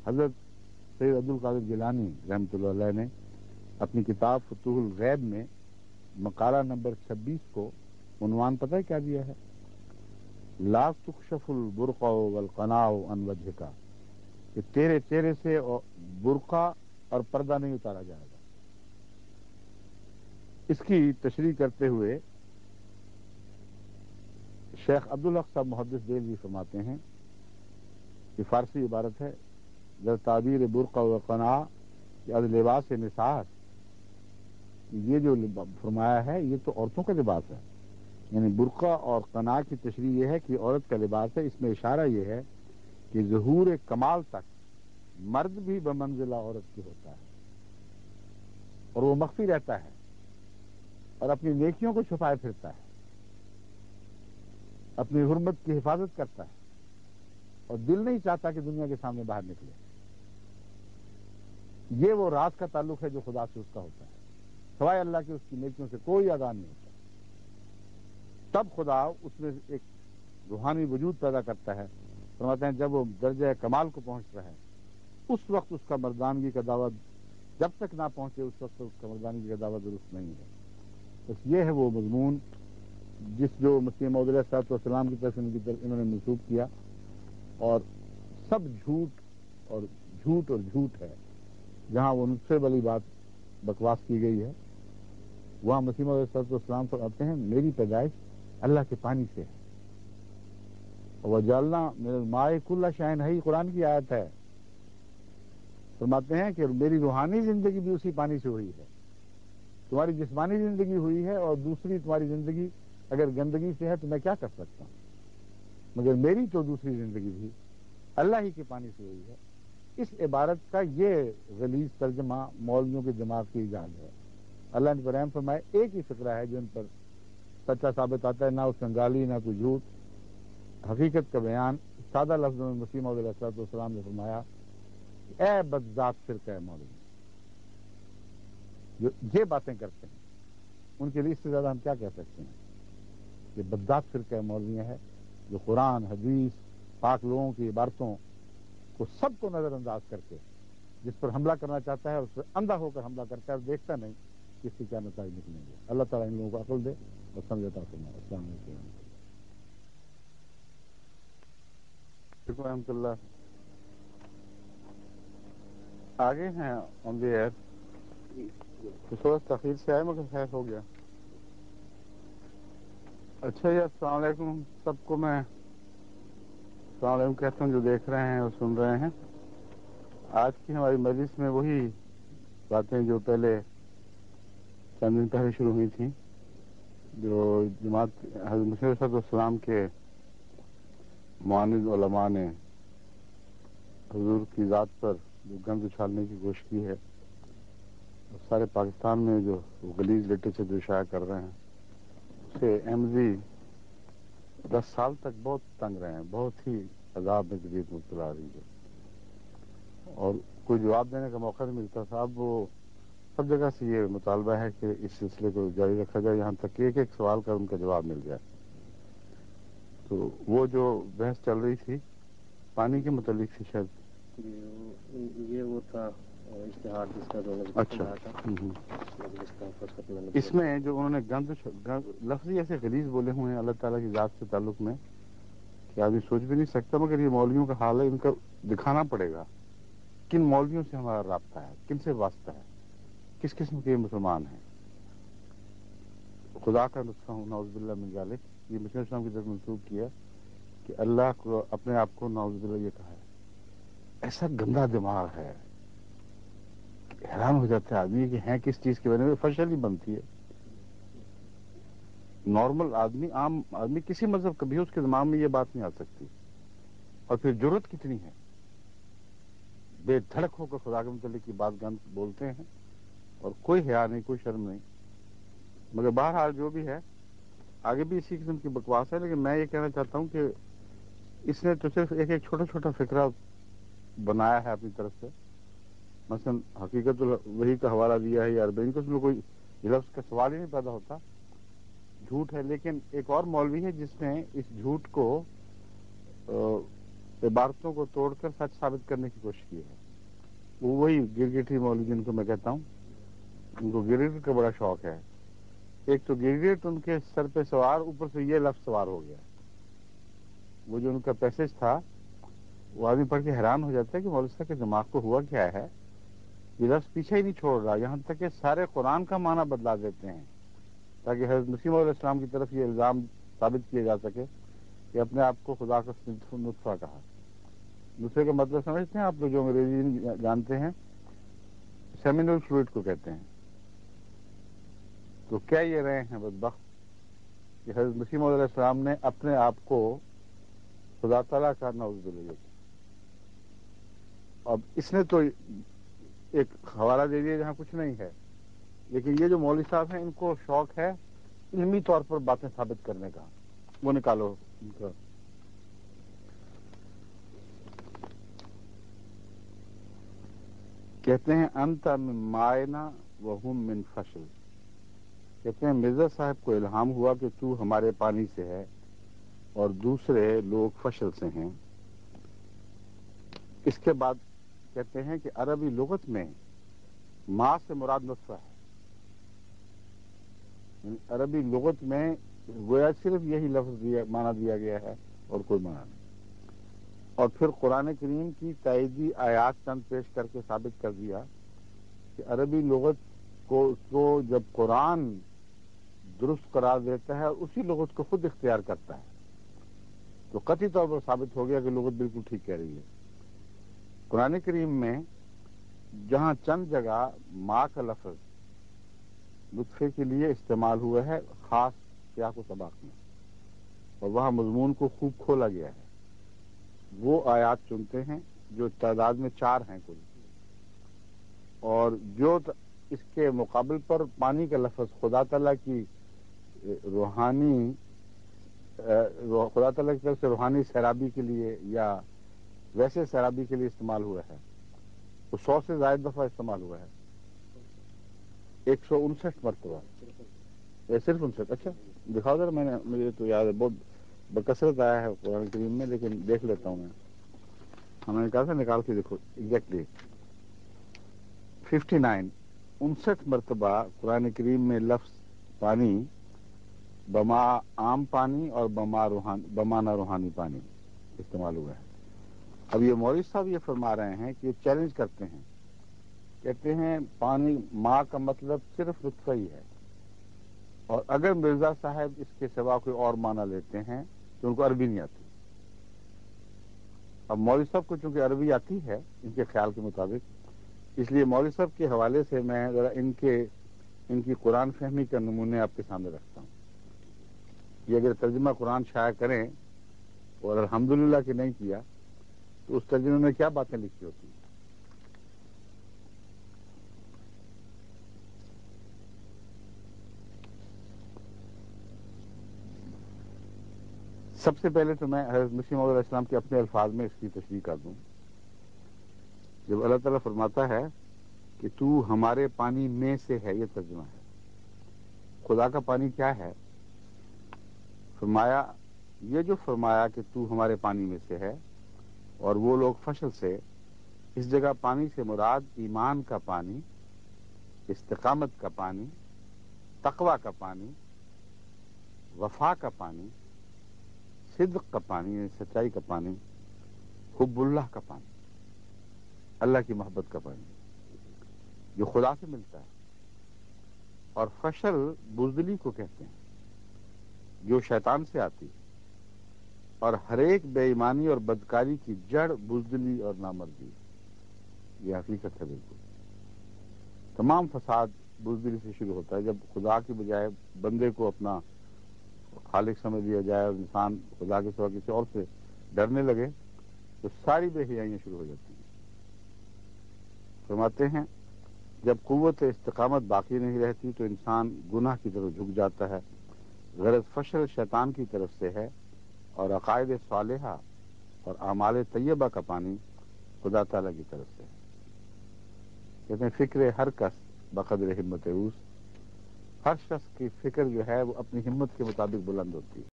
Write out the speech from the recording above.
حضرت سید عبدالقادر جیلانی رحمۃ اللہ علیہ نے اپنی کتاب فتوح الغیب میں مقالہ نمبر 26 کو عنوان پتہ ہے کیا دیا ہے؟ لا تکشف البرقع والقناع عن وجهک، کہ تیرے چہرے سے برقع اور پردہ نہیں اتارا جائے گا۔ اس کی تشریح کرتے ہوئے شیخ عبدالحق صاحب محدث دہلوی فرماتے ہیں کہ فارسی عبارت ہے در تعبیر برقع و قناع از لباس نساء، یہ جو فرمایا ہے یہ تو عورتوں کا لباس ہے، یعنی برقع اور قناع کی تشریح یہ ہے کہ عورت کا لباس ہے۔ اس میں اشارہ یہ ہے کہ ظہور کمال تک مرد بھی بمنزلہ عورت کی ہوتا ہے، اور وہ مخفی رہتا ہے اور اپنی نیکیوں کو چھپائے پھرتا ہے، اپنی حرمت کی حفاظت کرتا ہے، اور دل نہیں چاہتا کہ دنیا کے سامنے باہر نکلے۔ یہ وہ راز کا تعلق ہے جو خدا سے اس کا ہوتا ہے، سوائے اللہ کے اس کی نیکیوں سے کوئی ادا نہیں ہوتا۔ تب خدا اس میں ایک روحانی وجود پیدا کرتا ہے۔ فرماتے ہیں جب وہ درجہ کمال کو پہنچ رہا ہے اس وقت اس کا مردانگی کا دعویٰ جب تک نہ پہنچے اس وقت اس کا مردانگی کا دعویٰ درست نہیں ہے۔ بس یہ ہے وہ مضمون جس جو مسیح موعود علیہ الصلوۃ والسلام کی طرف انہوں نے منسوب کیا، اور سب جھوٹ اور جھوٹ ہے۔ جہاں وہ نطفے والی بات بکواس کی گئی ہے وہاں مسیح موعود علیہ الصلوۃ والسلام فرماتے ہیں میری پیدائش اللہ کے پانی سے ہے، وَجَعَلْنَا مِنَ الْمَاءِ كُلَّ شَيْءٍ حَيٍّ، قرآن کی آیت ہے۔ فرماتے ہیں کہ میری روحانی زندگی بھی اسی پانی سے ہوئی ہے، تمہاری جسمانی زندگی ہوئی ہے اور دوسری تمہاری زندگی اگر گندگی سے ہے تو میں کیا کر سکتا ہوں، مگر میری تو دوسری زندگی بھی اللہ ہی کے پانی سے ہوئی ہے۔ اس عبارت کا یہ غلیظ ترجمہ مولویوں کے دماغ کی ایجاد ہے۔ اللہ نے برہم فرمائے ایک ہی فقرہ ہے جو ان پر سچا ثابت آتا ہے، نہ اس میں گالی نہ کوئی جھوٹ، حقیقت کا بیان۔ سادہ لفظوں میں مسیح موعود علیہ السلام نے فرمایا کہ اے بدذات فرقہ مولوی، جو یہ باتیں کرتے ہیں ان کے لیے اس سے زیادہ ہم کیا کہہ سکتے ہیں؟ یہ بدذات فرقہ مولویاں ہے جو قرآن حدیث پاک لوگوں کی عبارتوں کو سب کو نظر انداز کر کے جس پر حملہ کرنا چاہتا ہے اس پر اندھا ہو کر حملہ کرتا ہے اور دیکھتا نہیں کہ اس سے کیا نتائج نکلیں گے۔ اللہ تعالیٰ ان لوگوں کو عقل دے اور سمجھتا فرمائے۔ السلام علیکم ورحمۃ اللہ۔ آگے ہیں آن دی ایئر، تھوڑا تاخیر سے آئے مگر خیر ہو گیا۔ اچھا جی، السلام علیکم سب کو میں السلام علیکم کہتا ہوں جو دیکھ رہے ہیں اور سن رہے ہیں۔ آج کی ہماری مجلس میں وہی باتیں جو پہلے چند دن پہلے شروع ہوئی تھیں، جو جماعت حضرت مسیح علیہ السلام کے معاند علماء نے حضور کی ذات پر جو گند اچھالنے کی کوشش کی ہے، سارے پاکستان میں جو غلیظ لٹریچر جو شائع کر رہے ہیں اسے احمدی 10 سال تک بہت تنگ رہے ہیں، بہت ہی عذاب میں طبیعت مبتلا رہی ہے، اور کوئی جواب دینے کا موقع نہیں ملتا تھا۔ اب وہ سب جگہ سے یہ مطالبہ ہے کہ اس سلسلے کو جاری رکھا جائے، یہاں تک کہ ایک ایک سوال کا ان کا جواب مل جائے۔ تو وہ جو بحث چل رہی تھی پانی کے متعلق تھی شاید، یہ وہ تھا اشتہار جس کا اچھا اس میں جو انہوں نے گند لفظی ایسے غلیظ بولے ہوئے ہیں اللہ تعالیٰ کی ذات سے تعلق میں کہ آدمی سوچ بھی نہیں سکتا، مگر یہ مولویوں کا حال ہے، ان کا دکھانا پڑے گا کن مولویوں سے ہمارا رابطہ ہے، کن سے واسطہ ہے، کس قسم کے مسلمان ہیں۔ خدا کا نسخہ ہوں نعوذ باللہ من ذالک، یہ مسیح السلام کی طرف منسوخ کیا کہ اللہ کو اپنے آپ کو نعوذ باللہ یہ کہا ہے۔ ایسا گندا دماغ ہے، حیران ہو جاتا ہے آدمی کہ ہیں کس چیز کے بارے میں، فشل ہی بنتی ہے۔ نارمل آدمی، عام آدمی کسی مذہب کا بھی اس کے دماغ میں یہ بات نہیں آ سکتی، اور پھر جرت کتنی ہے، بے دھڑک ہو کر خدا کے متعلق کی بات گند بولتے ہیں اور کوئی حیا نہیں، کوئی شرم نہیں۔ مگر بہرحال جو بھی ہے آگے بھی اسی قسم کی بکواس ہے، لیکن میں یہ کہنا چاہتا ہوں کہ اس نے تو صرف ایک ایک چھوٹا چھوٹا فکرہ بنایا ہے اپنی طرف سے، مثلا حقیقت وہی کا حوالہ دیا ہے یا اربعین کو، اس میں کوئی لفظ کا سوال ہی نہیں پیدا ہوتا، جھوٹ ہے۔ لیکن ایک اور مولوی ہے جس نے اس جھوٹ کو عبارتوں کو توڑ کر سچ ثابت کرنے کی کوشش کی ہے. وہ وہی گرگٹی مولوی جن کو میں کہتا ہوں، ان کو گرگٹ کا بڑا شوق ہے. ایک تو گرگٹ ان کے سر پہ سوار، اوپر سے یہ لفظ سوار ہو گیا. وہ جو ان کا پیسج تھا وہ آدمی پڑھ کے حیران ہو جاتا ہے کہ مولوی صاحب کے دماغ کو ہوا کیا ہے. یہ لفظ پیچھے ہی نہیں چھوڑ رہا، یہاں تک کہ سارے قرآن کا معنی بدلا دیتے ہیں تاکہ حضرت مسیح علیہ السلام کی طرف یہ الزام ثابت کیا جا سکے کہ اپنے آپ کو خدا کا نطفہ کہا. دوسرے کا مطلب سمجھتے ہیں آپ لوگ جو انگریزی جانتے ہیں، سیمینل فلوئڈ کو کہتے ہیں. تو کیا یہ رہے ہیں بدبخت کہ حضرت مسیح علیہ السلام نے اپنے آپ کو خدا تعالیٰ کا نعوذ باللہ. اب اس نے تو ایک حوالہ دے دیا جہاں کچھ نہیں ہے، لیکن یہ جو مولوی صاحب ہیں ان کو شوق ہے علمی طور پر باتیں ثابت کرنے کا. وہ نکالو ان کا. کہتے ہیں انت من مائنا وہم من فشل. کہتے ہیں مرزا صاحب کو الہام ہوا کہ تو ہمارے پانی سے ہے اور دوسرے لوگ فشل سے ہیں. اس کے بعد کہتے ہیں کہ عربی لغت میں ماں سے مراد نطفہ ہے. عربی لغت میں گویا صرف یہی لفظ معنی دیا گیا ہے اور کوئی معنی نہیں. اور پھر قرآن کریم کی تائیدی آیات چند پیش کر کے ثابت کر دیا کہ عربی لغت کو جب قرآن درست قرار دیتا ہے اسی لغت کو خود اختیار کرتا ہے تو قطعی طور پر ثابت ہو گیا کہ لغت بالکل ٹھیک کہہ رہی ہے. قرآن کریم میں جہاں چند جگہ ماں کا لفظ نطفے کے لیے استعمال ہوا ہے خاص سیاق و سباق میں، اور وہاں مضمون کو خوب کھولا گیا ہے، وہ آیات چنتے ہیں جو تعداد میں 4 ہیں کل. اور جو اس کے مقابل پر پانی کا لفظ خدا تعالیٰ کی روحانی خدا تعالیٰ کی طرف سے روحانی سیرابی کے لیے یا ویسے سیرابی کے لیے استعمال ہوا ہے، وہ 100 سے زائد دفعہ استعمال ہوا ہے. 159 مرتبہ. یہ صرف 59. اچھا دکھاؤ ذرا. مجھے تو یاد ہے بہت بکثرت آیا ہے قرآن کریم میں، لیکن دیکھ لیتا ہوں میں. ہم نے کہا تھا نکال کے دیکھو ایگزیکٹلی 59 59 مرتبہ قرآن کریم میں لفظ پانی بما عام پانی اور بمانا روحانی پانی استعمال ہوا ہے. اب یہ مولوی صاحب یہ فرما رہے ہیں کہ یہ چیلنج کرتے ہیں، کہتے ہیں پانی ماں کا مطلب صرف نطفہ ہی ہے، اور اگر مرزا صاحب اس کے سوا کوئی اور معنی لیتے ہیں تو ان کو عربی نہیں آتی. اب مولوی صاحب کو چونکہ عربی آتی ہے ان کے خیال کے مطابق، اس لیے مولوی صاحب کے حوالے سے میں ذرا ان کی قرآن فہمی کا نمونے آپ کے سامنے رکھتا ہوں. یہ اگر ترجمہ قرآن شائع کریں اور الحمدللہ کہ نہیں کیا تو اس ترجمے میں کیا باتیں لکھی ہوتی ہیں. سب سے پہلے تو میں حضرت مسیح موعود علیہ السلام کے اپنے الفاظ میں اس کی تشریح کر دوں. جب اللہ تعالیٰ فرماتا ہے کہ تو ہمارے پانی میں سے ہے، یہ ترجمہ ہے. خدا کا پانی کیا ہے؟ فرمایا یہ جو فرمایا کہ تو ہمارے پانی میں سے ہے اور وہ لوگ فشل سے، اس جگہ پانی سے مراد ایمان کا پانی، استقامت کا پانی، تقوی کا پانی، وفا کا پانی، صدق کا پانی یعنی سچائی کا پانی، حب اللہ کا پانی، اللہ کی محبت کا پانی جو خدا سے ملتا ہے. اور فشل بزدلی کو کہتے ہیں جو شیطان سے آتی ہے، اور ہر ایک بے ایمانی اور بدکاری کی جڑ بزدلی اور نامردی. یہ حقیقت ہے. بالکل تمام فساد بزدلی سے شروع ہوتا ہے. جب خدا کی بجائے بندے کو اپنا خالق سمجھ لیا جائے اور انسان خدا کے سوا کسی اور سے ڈرنے لگے تو ساری بے حیائیاں شروع ہو جاتی ہیں. فرماتے ہیں جب قوت استقامت باقی نہیں رہتی تو انسان گناہ کی طرف جھک جاتا ہے. غرض فشل شیطان کی طرف سے ہے اور عقائد صالحہ اور اعمال طیبہ کا پانی خدا تعالیٰ کی طرف سے ہے. کہتے ہیں فکر ہر کس بقدر ہمت اوس. ہر شخص کی فکر جو ہے وہ اپنی ہمت کے مطابق بلند ہوتی ہے.